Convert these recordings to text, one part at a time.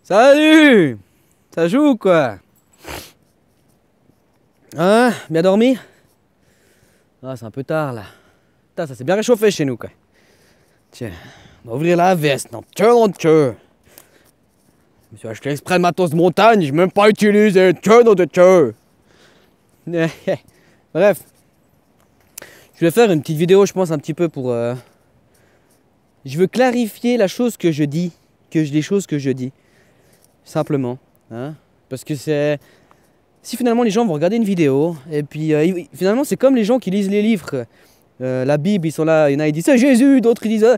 Salut! Ça joue ou quoi? Hein? Bien dormi? Ah, c'est un peu tard là. Putain, ça s'est bien réchauffé chez nous quoi. Tiens, on va ouvrir la veste, non? Tiens. Je me suis acheté exprès le matos de montagne, j'ai même pas utilisé. Tiens. Bref. Je vais faire une petite vidéo, je pense, un petit peu pour. Je veux clarifier la chose que je dis. Les choses que je dis. Simplement. Hein? Parce que c'est. Si finalement les gens vont regarder une vidéo, et puis finalement c'est comme les gens qui lisent les livres. La Bible, ils sont là, il y en a ils disent c'est Jésus, d'autres ils disent.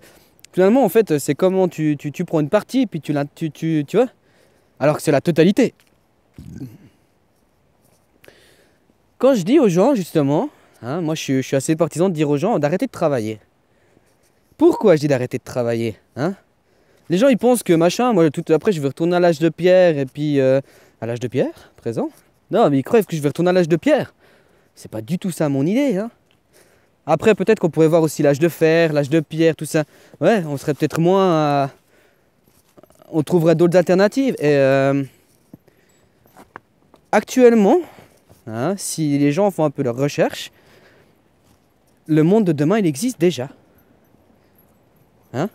Finalement en fait c'est comment tu prends une partie, puis tu vois. Alors que c'est la totalité. Quand je dis aux gens justement, hein, moi je suis assez partisan de dire aux gens d'arrêter de travailler. Pourquoi je dis d'arrêter de travailler, hein? Les gens ils pensent que machin, moi tout après je vais retourner à l'âge de pierre, et puis à l'âge de pierre, présent. Non, mais ils croient que je vais retourner à l'âge de pierre. C'est pas du tout ça mon idée. Hein. Après, peut-être qu'on pourrait voir aussi l'âge de fer, l'âge de pierre, tout ça. Ouais, on serait peut-être moins. On trouverait d'autres alternatives. Et actuellement, hein, si les gens font un peu leurs recherches, le monde de demain, il existe déjà. Hein?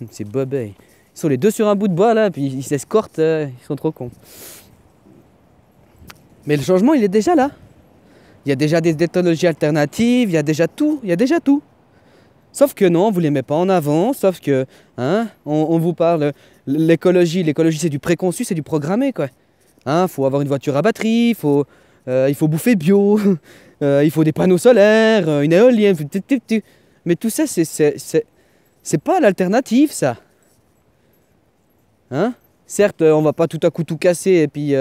C'est bobé. Ils sont les deux sur un bout de bois là, puis ils s'escortent, ils sont trop cons. Mais le changement, il est déjà là. Il y a déjà des technologies alternatives, il y a déjà tout, Sauf que non, vous ne les mettez pas en avant, sauf que, hein, on vous parle, l'écologie c'est du préconçu, c'est du programmé, quoi. Hein, faut avoir une voiture à batterie, il faut bouffer bio, il faut des panneaux solaires, une éolienne, mais tout ça, c'est pas l'alternative, ça. Hein? Certes, on va pas tout à coup tout casser, et puis...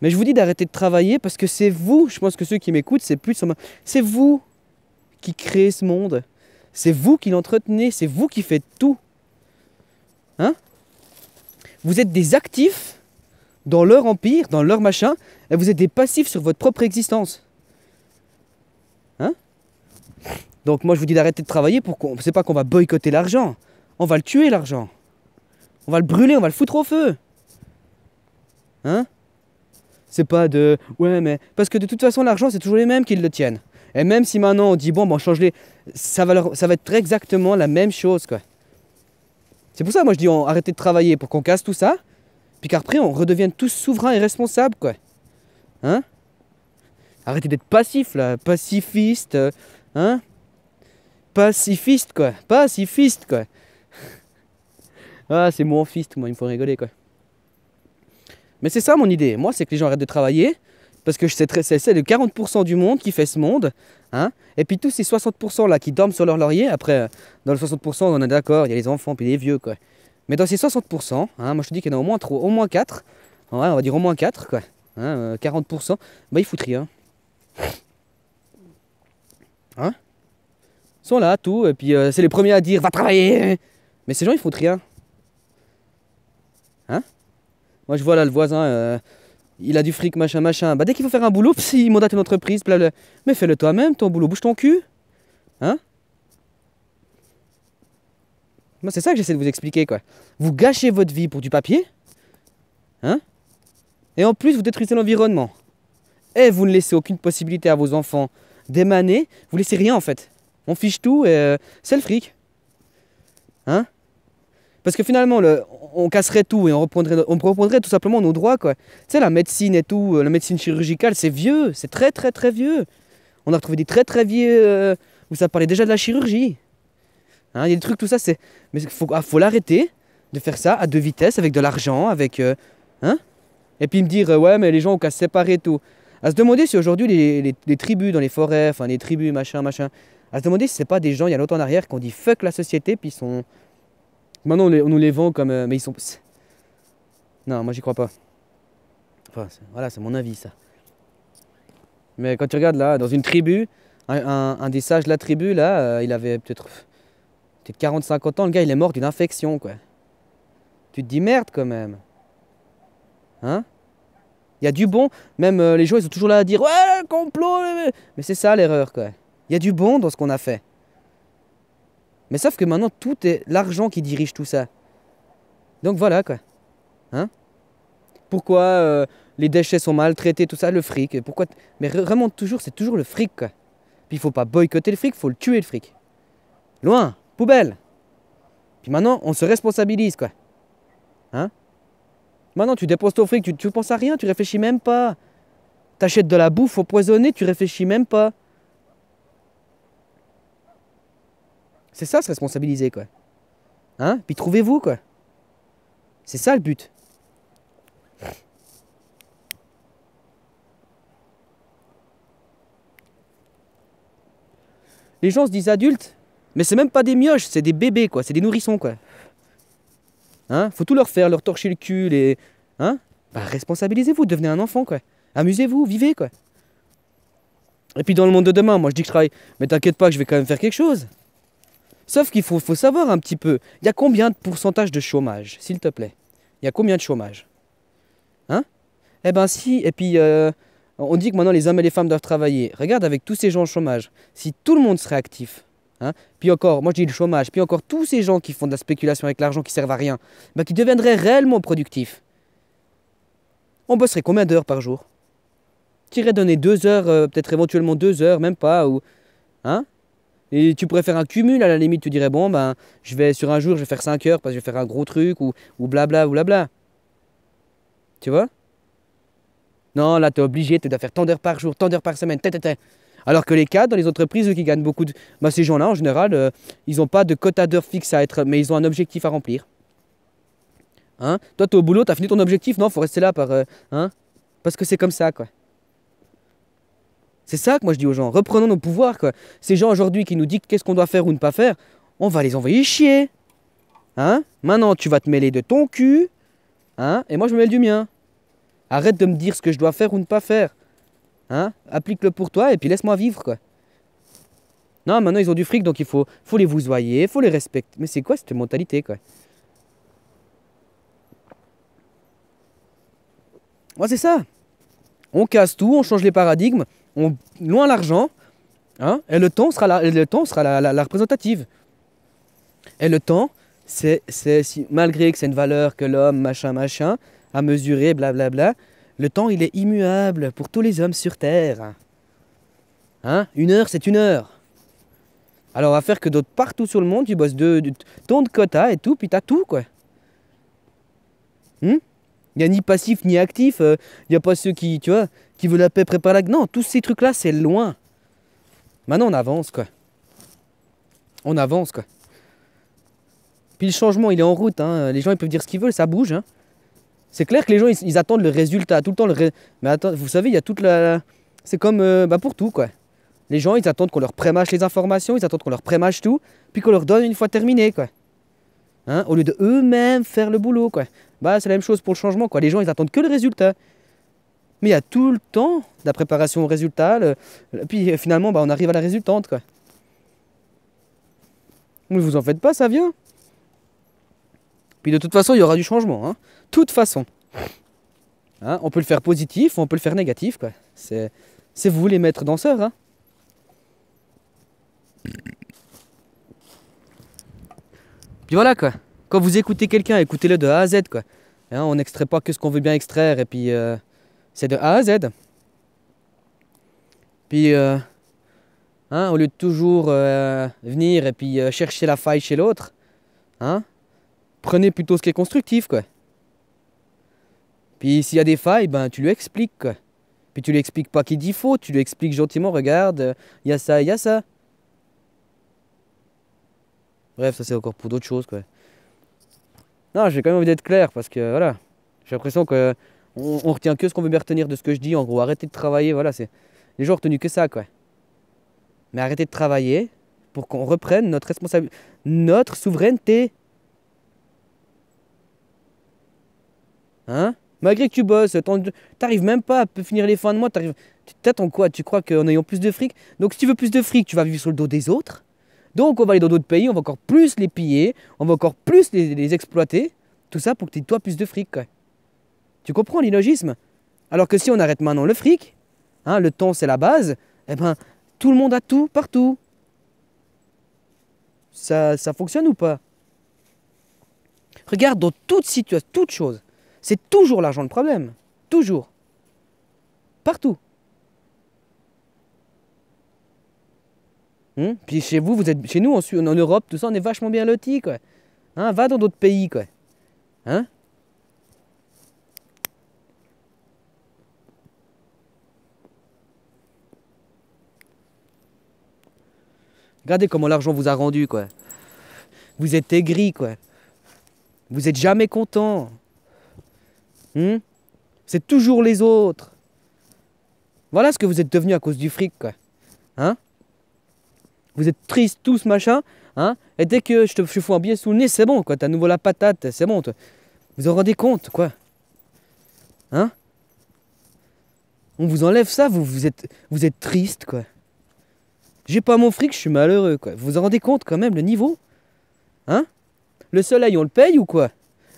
mais je vous dis d'arrêter de travailler parce que c'est vous, je pense que ceux qui m'écoutent, c'est vous qui créez ce monde. C'est vous qui l'entretenez, c'est vous qui faites tout. Hein? Vous êtes des actifs dans leur empire, dans leur machin, et vous êtes des passifs sur votre propre existence. Hein? Donc moi je vous dis d'arrêter de travailler pour qu'on... C'est pas qu'on va boycotter l'argent. On va le tuer l'argent. On va le brûler, on va le foutre au feu. Hein? C'est pas de... Ouais, mais... Parce que de toute façon, l'argent, c'est toujours les mêmes qui le tiennent. Et même si maintenant, on dit, bon, on change les... Ça va être exactement la même chose, quoi. C'est pour ça, moi, je dis, arrêtez de travailler pour qu'on casse tout ça, puis qu'après, on redevienne tous souverains et responsables, quoi. Hein? Arrêtez d'être passif, là. Pacifiste, hein? Pacifiste, quoi. Pacifiste, quoi. Ah, c'est mon fist, moi, il me faut rigoler, quoi. Mais c'est ça mon idée. Moi, c'est que les gens arrêtent de travailler parce que c'est le 40% du monde qui fait ce monde. Hein, et puis tous ces 60% là qui dorment sur leur laurier, après, dans le 60%, on est d'accord, il y a les enfants puis les vieux, quoi. Mais dans ces 60%, hein, moi je te dis qu'il y en a au moins 4. Ouais, on va dire au moins 4, quoi. Hein, 40%, bah ils foutent rien. Hein? Ils sont là, tout, et puis c'est les premiers à dire va travailler. Mais ces gens, ils foutent rien. Hein? Moi, je vois là le voisin, il a du fric, machin. Bah, dès qu'il faut faire un boulot, il mandate une entreprise, blablabla. Mais fais-le toi-même, ton boulot, bouge ton cul. Hein? Moi, c'est ça que j'essaie de vous expliquer, quoi. Vous gâchez votre vie pour du papier. Hein? Et en plus, vous détruisez l'environnement. Et vous ne laissez aucune possibilité à vos enfants d'émaner. Vous laissez rien, en fait. On fiche tout et c'est le fric. Hein? Parce que finalement, on casserait tout et on reprendrait tout simplement nos droits, quoi. Tu sais, la médecine et tout, la médecine chirurgicale, c'est vieux, c'est très très très vieux. On a retrouvé des très très vieux où ça parlait déjà de la chirurgie. Hein, il y a des trucs, tout ça, c'est... Mais faut l'arrêter de faire ça à deux vitesses, avec de l'argent, avec... hein? Et puis me dire, ouais, mais les gens ont qu'à se séparer et tout. À se demander si aujourd'hui les tribus dans les forêts, enfin les tribus, machin, à se demander si c'est pas des gens, il y a longtemps en arrière, qui ont dit fuck la société, puis ils sont... Maintenant, on nous les vend comme... mais ils sont... Non, moi, j'y crois pas. Enfin, voilà, c'est mon avis, ça. Mais quand tu regardes, là, dans une tribu, un des sages de la tribu, là, il avait peut-être 40-50 ans. Le gars, il est mort d'une infection, quoi. Tu te dis merde, quand même. Hein? Il y a du bon. Même les gens, ils sont toujours là à dire « Ouais, complot !» Mais c'est ça, l'erreur, quoi. Il y a du bon dans ce qu'on a fait. Mais sauf que maintenant, tout est l'argent qui dirige tout ça. Donc voilà, quoi. Hein? Pourquoi les déchets sont maltraités, tout ça, le fric. Et pourquoi mais vraiment, toujours, c'est toujours le fric, quoi. Puis il faut pas boycotter le fric, il faut le tuer, le fric. Loin, poubelle. Puis maintenant, on se responsabilise, quoi. Hein? Maintenant, tu déposes ton fric, tu penses à rien, tu réfléchis même pas. T'achètes de la bouffe empoisonnée, tu réfléchis même pas. C'est ça, se responsabiliser, quoi. Hein? Puis trouvez-vous, quoi. C'est ça le but. Les gens se disent adultes, mais c'est même pas des mioches, c'est des bébés, quoi. C'est des nourrissons, quoi. Hein? Faut tout leur faire, leur torcher le cul, les... Hein? Bah, responsabilisez-vous, devenez un enfant, quoi. Amusez-vous, vivez, quoi. Et puis dans le monde de demain, moi je dis que je travaille, mais t'inquiète pas que je vais quand même faire quelque chose. Sauf qu'il faut savoir un petit peu, il y a combien de pourcentage de chômage, s'il te plaît? Il y a combien de chômage? Hein? Eh ben si, et puis on dit que maintenant les hommes et les femmes doivent travailler. Regarde avec tous ces gens au chômage, si tout le monde serait actif, hein, puis encore, moi je dis le chômage, puis encore tous ces gens qui font de la spéculation avec l'argent qui servent à rien, ben, qui deviendraient réellement productifs. On bosserait combien d'heures par jour? Tu irais donner 2 heures, peut-être éventuellement 2 heures, même pas, ou... Hein? Et tu pourrais faire un cumul à la limite, tu dirais bon ben je vais sur un jour je vais faire 5 heures parce que je vais faire un gros truc ou blabla ou blabla. Tu vois? Non, là tu es obligé, tu dois faire tant d'heures par jour, tant d'heures par semaine, Alors que les cadres dans les entreprises, eux qui gagnent beaucoup de... Ben, ces gens-là en général, ils n'ont pas de quota d'heures fixe à être, mais ils ont un objectif à remplir. Hein? Toi tu es au boulot, tu as fini ton objectif, non, faut rester là par... hein? Parce que c'est comme ça quoi. C'est ça que moi je dis aux gens, reprenons nos pouvoirs quoi. Ces gens aujourd'hui qui nous dictent qu'est-ce qu'on doit faire ou ne pas faire, on va les envoyer chier. Hein? Maintenant tu vas te mêler de ton cul, hein? Et moi je me mêle du mien. Arrête de me dire ce que je dois faire ou ne pas faire. Hein? Applique-le pour toi et puis laisse-moi vivre quoi. Non, maintenant ils ont du fric donc faut les vousoyer, faut les respecter. Mais c'est quoi cette mentalité quoi? Moi c'est ça. On casse tout, on change les paradigmes, on loin l'argent, hein? Et le temps sera la représentative. Et le temps, malgré que c'est une valeur que l'homme, machin, machin, a mesuré, blablabla, le temps, il est immuable pour tous les hommes sur Terre. Hein? 1 heure, c'est 1 heure. Alors, on va faire que d'autres partout sur le monde, tu bosses ton quota et tout, puis t'as tout, quoi. Il n'y a ni passif ni actif, il n'y a pas ceux qui, tu vois, qui veulent la paix, préparent la... Non, tous ces trucs-là, c'est loin. Maintenant, on avance, quoi. On avance, quoi. Puis le changement, il est en route. Hein. Les gens, ils peuvent dire ce qu'ils veulent, ça bouge. Hein. C'est clair que les gens, ils attendent le résultat. Tout le temps, mais attends, vous savez, il y a toute la... C'est comme pour tout, quoi. Les gens, ils attendent qu'on leur prémâche les informations, ils attendent qu'on leur prémâche tout, puis qu'on leur donne une fois terminé, quoi. Hein, au lieu de eux-mêmes faire le boulot, quoi. Bah, c'est la même chose pour le changement, quoi. Les gens, ils attendent que le résultat. Mais il y a tout le temps de la préparation au résultat. Puis finalement, bah, on arrive à la résultante, quoi. Ne vous en faites pas, ça vient. Puis de toute façon, il y aura du changement. Hein. Toute façon. Hein, on peut le faire positif, on peut le faire négatif, quoi. C'est vous les maîtres danseurs, hein. Puis voilà, quoi. Quand vous écoutez quelqu'un, écoutez-le de A à Z, quoi. Hein, on n'extrait pas que ce qu'on veut bien extraire, et puis c'est de A à Z. Puis, hein, au lieu de toujours venir et puis chercher la faille chez l'autre, hein, prenez plutôt ce qui est constructif, quoi. Puis s'il y a des failles, ben tu lui expliques, quoi. Puis tu lui expliques pas qu'il dit faux, tu lui expliques gentiment, regarde, il y a ça, il y a ça. Bref, ça c'est encore pour d'autres choses, quoi. Non, j'ai quand même envie d'être clair, parce que, voilà, j'ai l'impression que on retient que ce qu'on veut bien retenir de ce que je dis, en gros, arrêtez de travailler, voilà, c'est... Les gens ont retenu que ça, quoi. Mais arrêtez de travailler pour qu'on reprenne notre responsabilité, notre souveraineté. Hein? Malgré que tu bosses, t'arrives même pas à finir les fins de mois, t'attends quoi? Tu crois qu'en ayant plus de fric? Donc si tu veux plus de fric, tu vas vivre sur le dos des autres. Donc on va aller dans d'autres pays, on va encore plus les piller, on va encore plus les exploiter. Tout ça pour que tu aies toi plus de fric, quoi. Tu comprends l'illogisme? Alors que si on arrête maintenant le fric, hein, le temps c'est la base, eh ben tout le monde a tout, partout. Ça fonctionne ou pas? Regarde dans toute situation, toute chose. C'est toujours l'argent le problème. Toujours. Partout. Puis chez vous, chez nous, en Europe, tout ça, on est vachement bien lotis, quoi. Hein, va dans d'autres pays, quoi. Hein? Regardez comment l'argent vous a rendu, quoi. Vous êtes aigri, quoi. Vous êtes jamais content. C'est toujours les autres. Voilà ce que vous êtes devenus à cause du fric, quoi. Hein? Vous êtes tristes tous, machin. Hein? Et dès que je te fous un billet sous le nez, c'est bon, quoi. T'as à nouveau la patate, c'est bon, toi. Vous en rendez compte, quoi. Hein? On vous enlève ça, vous êtes triste, quoi. J'ai pas mon fric, je suis malheureux, quoi. Vous vous en rendez compte, quand même, le niveau? Hein? Le soleil, on le paye ou quoi?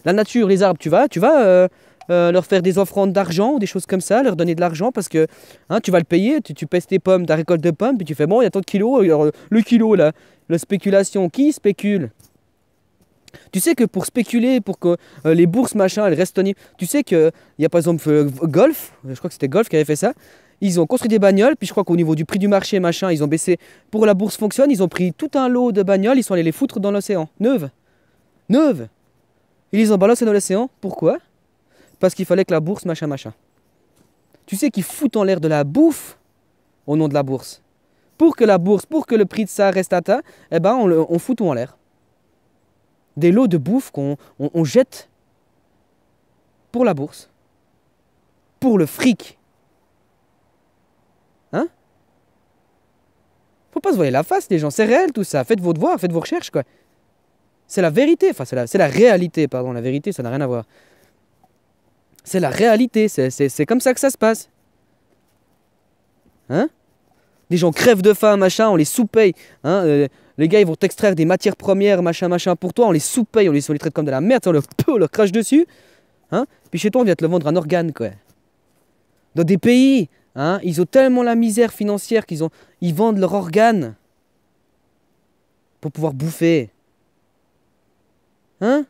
La nature, les arbres, tu vas leur faire des offrandes d'argent ou des choses comme ça, leur donner de l'argent parce que hein, tu vas le payer, tu pèses tes pommes, ta récolte de pommes, puis tu fais bon, il y a tant de kilos, alors, le kilo là, la spéculation, qui spécule? Tu sais que pour spéculer, pour que les bourses machin, elles restent tonnées, tu sais qu'il y a par exemple Golf, je crois que c'était Golf qui avait fait ça, ils ont construit des bagnoles, puis je crois qu'au niveau du prix du marché machin, ils ont baissé, pour la bourse fonctionne, ils ont pris tout un lot de bagnoles, ils sont allés les foutre dans l'océan, neuves. Ils les ont balancés dans l'océan, pourquoi? Parce qu'il fallait que la bourse, machin, machin. Tu sais qu'ils foutent en l'air de la bouffe au nom de la bourse. Pour que le prix de ça reste atteint, eh ben on fout tout en l'air. Des lots de bouffe qu'on jette pour la bourse. Pour le fric. Hein? Faut pas se voiler la face, les gens. C'est réel tout ça. Faites vos devoirs, faites vos recherches, quoi. C'est la vérité. Enfin, c'est la réalité, pardon. La vérité, ça n'a rien à voir. C'est la réalité, c'est comme ça que ça se passe. Hein? Les gens crèvent de faim, machin, on les sous-paye. Hein? Les gars, ils vont t'extraire des matières premières, machin, machin, pour toi, on les sous-paye, on les traite comme de la merde, on leur crache dessus. Hein? Puis chez toi, on vient te le vendre un organe, quoi. Dans des pays, hein, ils ont tellement la misère financière ils vendent leur organe pour pouvoir bouffer. Hein?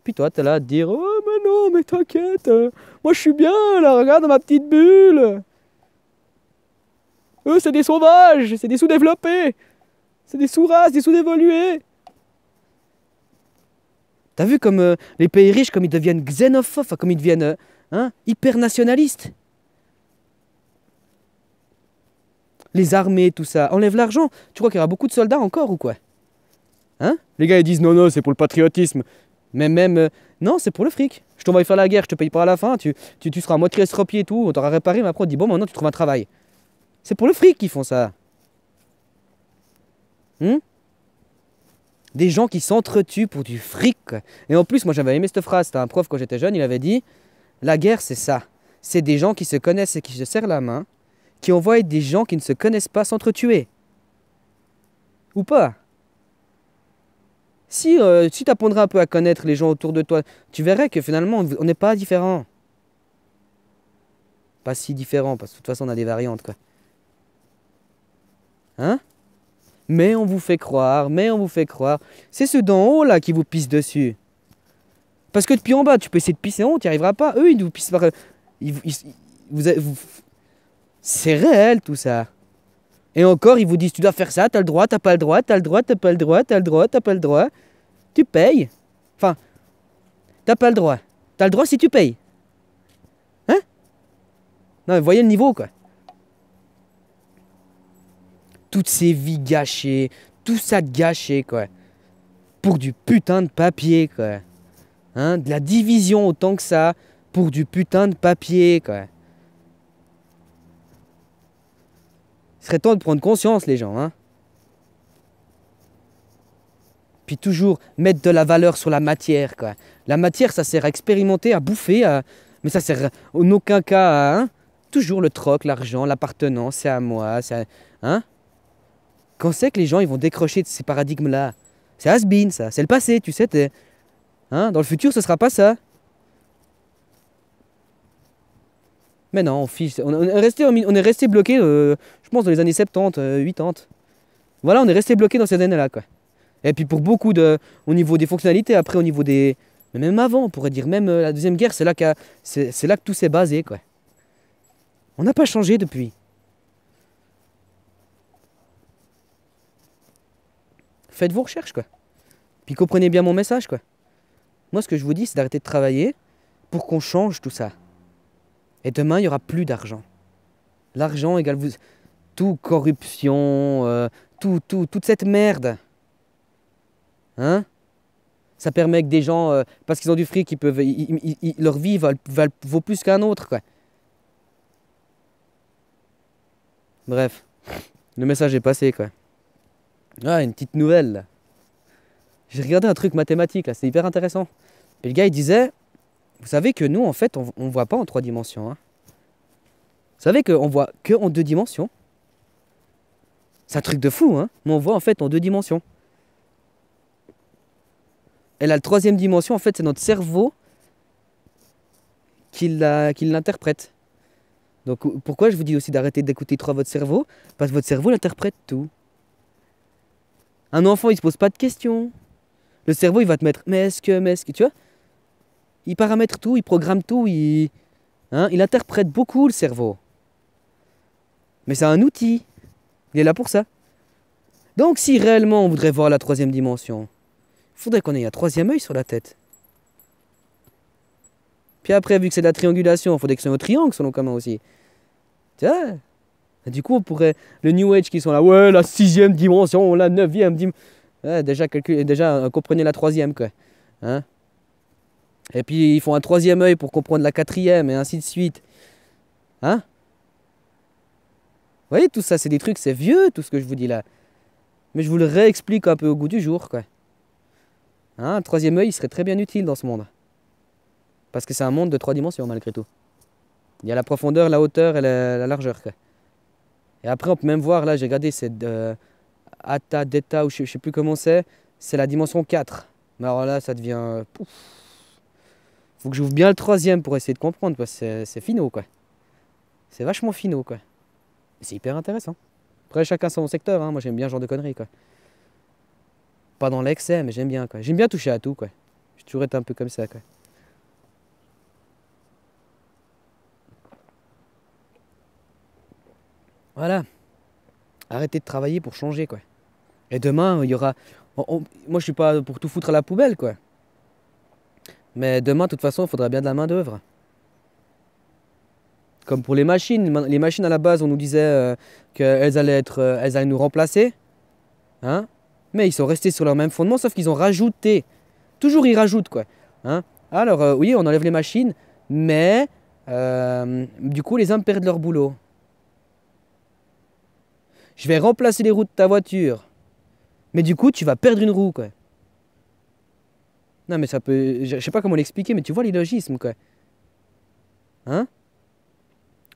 Puis toi, t'es là à te dire, oh mais non, mais t'inquiète, moi je suis bien là, regarde ma petite bulle. Eux, c'est des sauvages, c'est des sous-développés, c'est des sous-races, des sous-évolués. T'as vu comme les pays riches, comme ils deviennent xénophobes, comme ils deviennent hyper nationalistes. Les armées, tout ça, enlève l'argent. Tu crois qu'il y aura beaucoup de soldats encore ou quoi? Hein? Les gars ils disent non, c'est pour le patriotisme. Mais même, non, c'est pour le fric. Je t'envoie faire la guerre, je te paye pas à la fin, tu seras à moitié estropié et tout, on t'aura réparé, mais après on te dit, bon, maintenant tu trouves un travail. C'est pour le fric qu'ils font ça. Des gens qui s'entretuent pour du fric. Et en plus, moi j'avais aimé cette phrase, c'était un prof quand j'étais jeune, il avait dit, la guerre c'est ça. C'est des gens qui se connaissent et qui se serrent la main, qui envoient des gens qui ne se connaissent pas s'entretuer. Ou pas? Si tu apprendrais un peu à connaître les gens autour de toi, tu verrais que finalement, on n'est pas différents. Pas si différents, parce que de toute façon, on a des variantes, quoi. Hein? Mais on vous fait croire. C'est ceux d'en haut, là, qui vous pissent dessus. Parce que depuis en bas, tu peux essayer de pisser en haut, tu n'y arriveras pas. Eux, ils vous pissent par... C'est réel, tout ça. Et encore, ils vous disent, tu dois faire ça, t'as le droit, t'as pas le droit, t'as le droit, t'as pas le droit, t'as le droit, t'as pas le droit. Tu payes. Enfin, t'as pas le droit. T'as le droit si tu payes. Hein? Non, mais voyez le niveau, quoi. Toutes ces vies gâchées, tout ça gâché, quoi. Pour du putain de papier, quoi. Hein? De la division autant que ça, pour du putain de papier, quoi. Il serait temps de prendre conscience, les gens, hein. Puis toujours mettre de la valeur sur la matière, quoi. La matière, ça sert à expérimenter, à bouffer, mais ça sert en aucun cas à... Hein? Toujours le troc, l'argent, l'appartenance, c'est à moi, c'est à... Hein? Quand c'est que les gens ils vont décrocher de ces paradigmes-là? C'est has-been, ça. C'est le passé, tu sais. Hein? Dans le futur, ce sera pas ça. Mais non, on est resté bloqué, je pense, dans les années 70, 80. Voilà, on est resté bloqué dans ces années-là, quoi. Et puis pour beaucoup au niveau des fonctionnalités, après au niveau des Mais même avant, on pourrait dire, même la Deuxième Guerre, c'est là que tout s'est basé, quoi. On n'a pas changé depuis. Faites vos recherches, quoi. Puis comprenez bien mon message, quoi. Moi, ce que je vous dis, c'est d'arrêter de travailler pour qu'on change tout ça. Et demain, il n'y aura plus d'argent. L'argent égale tout corruption, toute cette merde. Hein? Ça permet que des gens, parce qu'ils ont du fric, leur vie vaut plus qu'un autre, quoi. Bref, le message est passé, quoi. Ah, une petite nouvelle, là. J'ai regardé un truc mathématique, là, c'est hyper intéressant. Et le gars, il disait, vous savez que nous, en fait, on voit pas en 3 dimensions. Hein. Vous savez qu'on voit que en 2 dimensions. C'est un truc de fou, hein. Mais on voit en fait en 2 dimensions. Et la 3e dimension, en fait, c'est notre cerveau qui l'interprète. Donc pourquoi je vous dis aussi d'arrêter d'écouter trop votre cerveau? Parce que votre cerveau, il interprète tout. Un enfant, il se pose pas de questions. Le cerveau, il va te mettre mais est-ce que, tu vois? Il paramètre tout, il programme tout, il interprète beaucoup le cerveau. Mais c'est un outil. Il est là pour ça. Donc si réellement on voudrait voir la 3e dimension, il faudrait qu'on ait un 3e œil sur la tête. Puis après, vu que c'est de la triangulation, il faudrait que ce soit un triangle selon commun aussi. Tu vois? Et du coup, on pourrait... Le New Age qui sont là, ouais, la 6e dimension, la 9e dimension... Ouais, déjà comprenez la 3e, quoi. Hein? Et puis, ils font un 3e œil pour comprendre la 4e, et ainsi de suite. Hein? Vous voyez, tout ça, c'est des trucs, c'est vieux, tout ce que je vous dis là. Mais je vous le réexplique un peu au goût du jour, quoi. Hein, un 3e œil, il serait très bien utile dans ce monde. Parce que c'est un monde de 3 dimensions, malgré tout. Il y a la profondeur, la hauteur et la largeur, quoi. Et après, on peut même voir, là, j'ai regardé, c'est Atta, Deta, ou je sais plus comment c'est la dimension 4. Mais alors là, ça devient... Pouf. Faut que j'ouvre bien le 3e pour essayer de comprendre, parce que c'est finot, quoi. C'est vachement finot, quoi. C'est hyper intéressant. Après, chacun son secteur, hein. Moi, j'aime bien ce genre de conneries, quoi. Pas dans l'excès, mais j'aime bien, quoi. J'aime bien toucher à tout, quoi. J'ai toujours été un peu comme ça, quoi. Voilà. Arrêtez de travailler pour changer, quoi. Et demain, il y aura... Moi, je suis pas pour tout foutre à la poubelle, quoi. Mais demain, de toute façon, il faudra bien de la main-d'œuvre. Comme pour les machines. Les machines, à la base, on nous disait qu'elles allaient nous remplacer. Hein? Mais ils sont restés sur leur même fondement, sauf qu'ils ont rajouté. Toujours, ils rajoutent, quoi. Hein? Alors, oui, on enlève les machines, mais du coup, les hommes perdent leur boulot. Je vais remplacer les roues de ta voiture. Mais du coup, tu vas perdre une roue, quoi. Non, mais ça peut... Je sais pas comment l'expliquer, mais tu vois l'illogisme, quoi. Hein?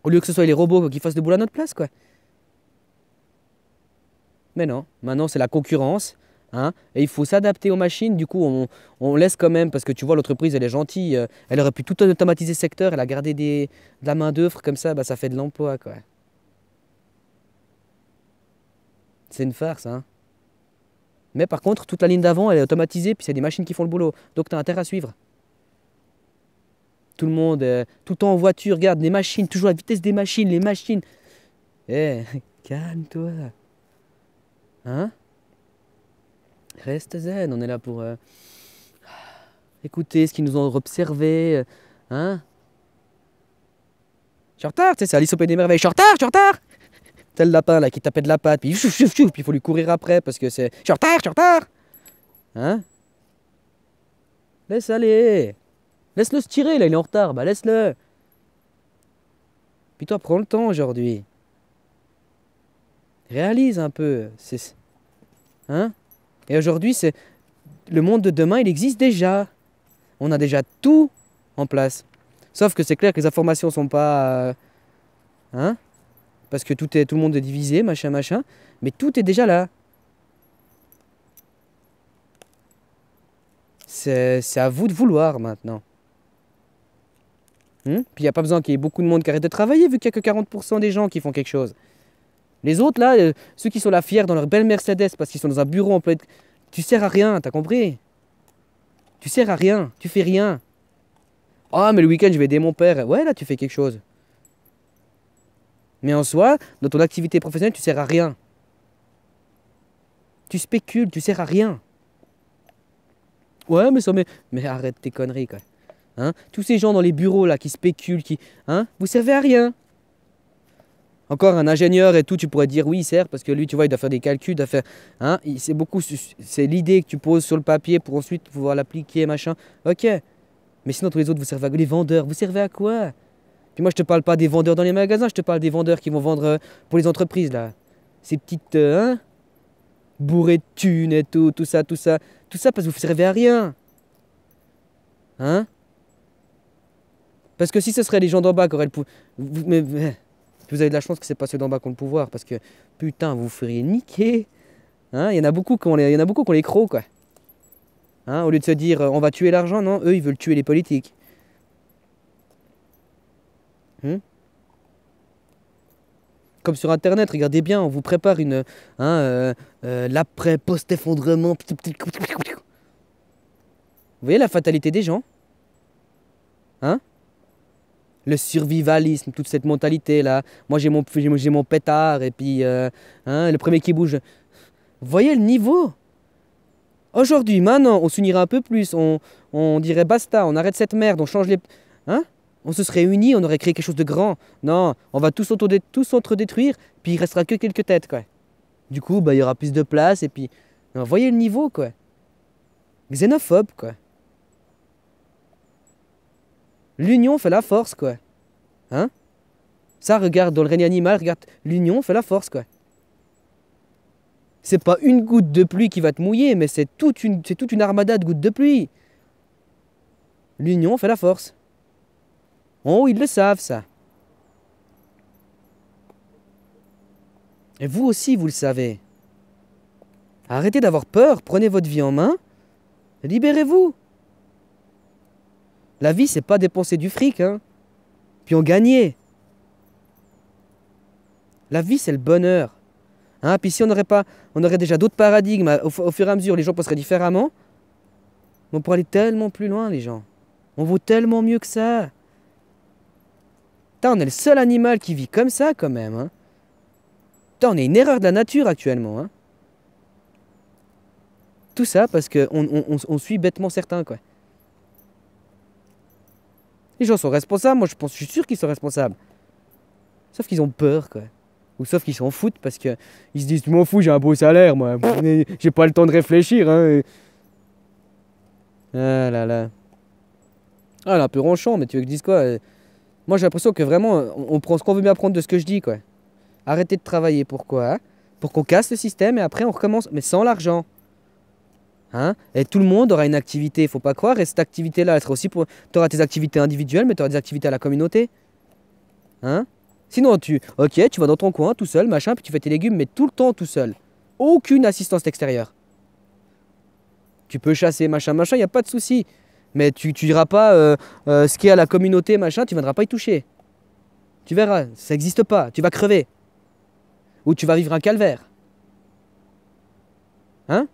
Au lieu que ce soit les robots qui fassent le boulot à notre place, quoi. Mais non, maintenant c'est la concurrence. Hein, et il faut s'adapter aux machines. Du coup, on laisse quand même, parce que tu vois, l'entreprise, elle est gentille. Elle aurait pu tout automatiser ce secteur. Elle a gardé de la main-d'œuvre comme ça, bah, ça fait de l'emploi, quoi. C'est une farce, hein. Mais par contre, toute la ligne d'avant, elle est automatisée, puis c'est des machines qui font le boulot. Donc tu as intérêt à suivre. Tout le monde, tout le temps en voiture, regarde, les machines, toujours à la vitesse des machines, les machines. Eh, calme-toi. Hein? Reste zen, on est là pour écouter ce qu'ils nous ont observé. Hein? Je suis en retard, tu sais, c'est Alice au Pays des Merveilles. Je suis en retard. Tel lapin là qui tapait de la patte, puis chouf, chouf, chouf, puis il faut lui courir après parce que c'est. Je suis en retard. Hein? Laisse aller. Laisse-le se tirer, là, il est en retard, bah laisse-le. Puis toi, prends le temps aujourd'hui. Réalise un peu. Hein? Et aujourd'hui, c'est. Le monde de demain, il existe déjà. On a déjà tout en place. Sauf que c'est clair que les informations sont pas. Hein? Parce que tout le monde est divisé, machin. Mais tout est déjà là. C'est à vous de vouloir maintenant. Puis il n'y a pas besoin qu'il y ait beaucoup de monde qui arrête de travailler, vu qu'il n'y a que 40% des gens qui font quelque chose. Les autres, là, ceux qui sont là fiers dans leur belle Mercedes parce qu'ils sont dans un bureau en plein... Tu sers à rien, t'as compris? Tu sers à rien, tu fais rien. Ah, mais le week-end, je vais aider mon père. Ouais, là, tu fais quelque chose. Mais en soi, dans ton activité professionnelle, tu sers à rien. Tu spécules, tu sers à rien. Ouais, mais arrête tes conneries, quoi. Hein? Tous ces gens dans les bureaux, là, qui spéculent, hein? Vous servez à rien. Encore un ingénieur et tout, tu pourrais dire oui, il sert, parce que lui, tu vois, il doit faire des calculs, il doit faire... Hein? C'est beaucoup... C'est l'idée que tu poses sur le papier pour ensuite pouvoir l'appliquer, machin. Ok. Mais sinon, tous les autres, vous servez à... Les vendeurs, vous servez à quoi? Puis moi, je te parle pas des vendeurs dans les magasins, je te parle des vendeurs qui vont vendre pour les entreprises, là. Ces petites... hein? Bourrées de thunes et tout, tout ça, tout ça. Tout ça parce que vous servez à rien. Hein? Parce que si ce serait les gens d'en bas qui auraient le pouvoir... Mais vous avez de la chance que c'est pas ceux d'en bas qui ont le pouvoir, parce que, putain, vous vous feriez niquer. Hein? Il y en a beaucoup qui ont les crocs, quoi. Hein? Au lieu de se dire, on va tuer l'argent, non, eux, ils veulent tuer les politiques. Hmm. Comme sur Internet, regardez bien, on vous prépare l'après post-effondrement. Vous voyez la fatalité des gens? Hein? Le survivalisme, toute cette mentalité-là. Moi, j'ai mon pétard, et puis, hein, le premier qui bouge. Vous voyez le niveau? Aujourd'hui, maintenant, on s'unira un peu plus, on dirait basta, on arrête cette merde, on change les... Hein? On se serait unis, on aurait créé quelque chose de grand. Non, on va tous s'entre-détruire, puis il restera que quelques têtes, quoi. Du coup, bah, il y aura plus de place, et puis... Non, voyez le niveau, quoi. Xénophobe, quoi. L'union fait la force, quoi. Hein? Ça, regarde, dans le règne animal, regarde, l'union fait la force, quoi. C'est pas une goutte de pluie qui va te mouiller, mais c'est toute une armada de gouttes de pluie. L'union fait la force. Oh, ils le savent, ça. Et vous aussi, vous le savez. Arrêtez d'avoir peur, prenez votre vie en main, libérez-vous. La vie, c'est pas dépenser du fric, hein. Puis en gagner. La vie, c'est le bonheur. Hein, puis si on aurait déjà d'autres paradigmes, au fur et à mesure, les gens penseraient différemment. On pourrait aller tellement plus loin, les gens. On vaut tellement mieux que ça. Putain, on est le seul animal qui vit comme ça, quand même. Hein. Putain, on est une erreur de la nature actuellement. Hein. Tout ça parce qu'on suit bêtement certains, quoi. Les gens sont responsables, moi je suis sûr qu'ils sont responsables. Sauf qu'ils ont peur, quoi. Ou sauf qu'ils s'en foutent parce qu'ils se disent, je m'en fous, j'ai un beau salaire, moi. J'ai pas le temps de réfléchir, hein. Ah là là. Ah, là, un peu ronchon, mais tu veux que je dise quoi? Moi j'ai l'impression que vraiment, on prend ce qu'on veut bien prendre de ce que je dis, quoi. Arrêtez de travailler, pourquoi? Hein? Pour qu'on casse le système et après on recommence, mais sans l'argent. Hein? Et tout le monde aura une activité, faut pas croire, et cette activité-là, elle sera aussi pour... Tu auras tes activités individuelles, mais tu auras des activités à la communauté. Hein? Sinon, ok, tu vas dans ton coin, tout seul, machin, puis tu fais tes légumes, mais tout le temps tout seul. Aucune assistance extérieure. Tu peux chasser, machin, machin, y a pas de souci. Mais tu diras pas ce qui est à la communauté, machin, tu viendras pas y toucher. Tu verras, ça n'existe pas, tu vas crever. Ou tu vas vivre un calvaire. Hein?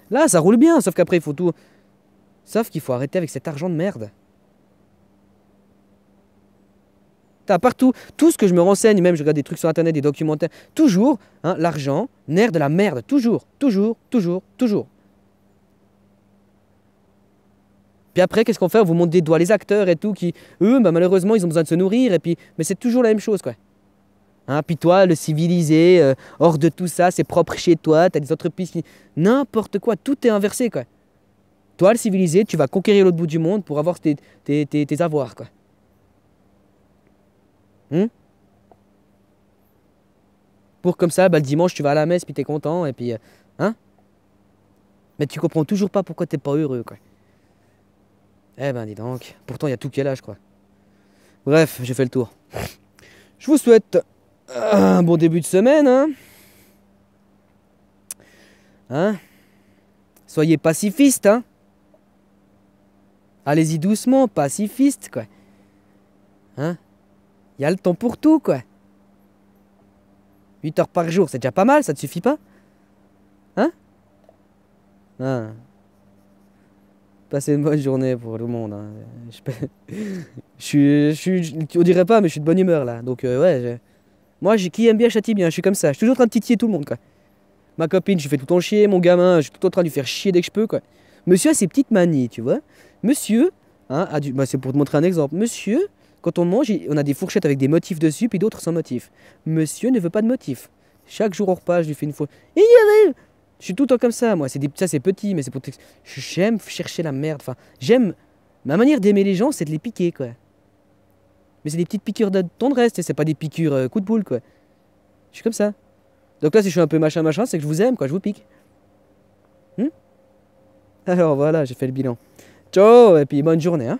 Là, ça roule bien, sauf qu'après, il faut tout... Sauf qu'il faut arrêter avec cet argent de merde. T'as partout, tout ce que je me renseigne, même je regarde des trucs sur internet, des documentaires, toujours, hein, l'argent, nerf de la merde, toujours, toujours, toujours, toujours. Puis après, qu'est-ce qu'on fait? On vous montre des doigts les acteurs et tout, qui, eux, bah, malheureusement, ils ont besoin de se nourrir, et puis, mais c'est toujours la même chose, quoi. Hein, puis toi, le civilisé, hors de tout ça, c'est propre chez toi, t'as des entreprises qui... N'importe quoi, tout est inversé, quoi. Toi, le civilisé, tu vas conquérir l'autre bout du monde pour avoir tes avoirs, quoi. Pour comme ça, bah, le dimanche, tu vas à la messe, puis t'es content, et puis... hein? Mais tu comprends toujours pas pourquoi t'es pas heureux, quoi. Eh ben, dis donc. Pourtant, il y a tout qui est là, je crois. Bref, j'ai fait le tour. Je vous souhaite un bon début de semaine, hein? Hein? Soyez pacifistes, hein? Allez-y doucement, pacifiste, quoi. Hein? Il y a le temps pour tout, quoi. 8 heures par jour, c'est déjà pas mal, ça te suffit pas? Hein? Passez une bonne journée pour tout le monde. Hein. On dirait pas, mais je suis de bonne humeur là. Donc, ouais. Moi, qui aime bien châtie bien. Je suis comme ça. Je suis toujours en train de titiller tout le monde, quoi. Ma copine, je lui fais tout le temps chier. Mon gamin, je suis tout le temps en train de lui faire chier dès que je peux, quoi. Monsieur a ses petites manies, tu vois. Monsieur, hein, bah, c'est pour te montrer un exemple. Monsieur, quand on mange, on a des fourchettes avec des motifs dessus, puis d'autres sans motifs. Monsieur ne veut pas de motifs. Chaque jour au repas, je lui fais une fois. Je suis tout le temps comme ça, moi. Ça, c'est petit, mais c'est pour. J'aime chercher la merde. Enfin, j'aime. Ma manière d'aimer les gens, c'est de les piquer, quoi. Mais c'est des petites piqûres de tendresse, c'est pas des piqûres coup de boule, quoi. Je suis comme ça. Donc là, si je suis un peu machin, machin, c'est que je vous aime, quoi. Je vous pique. Alors voilà, j'ai fait le bilan. Ciao, et puis bonne journée, hein.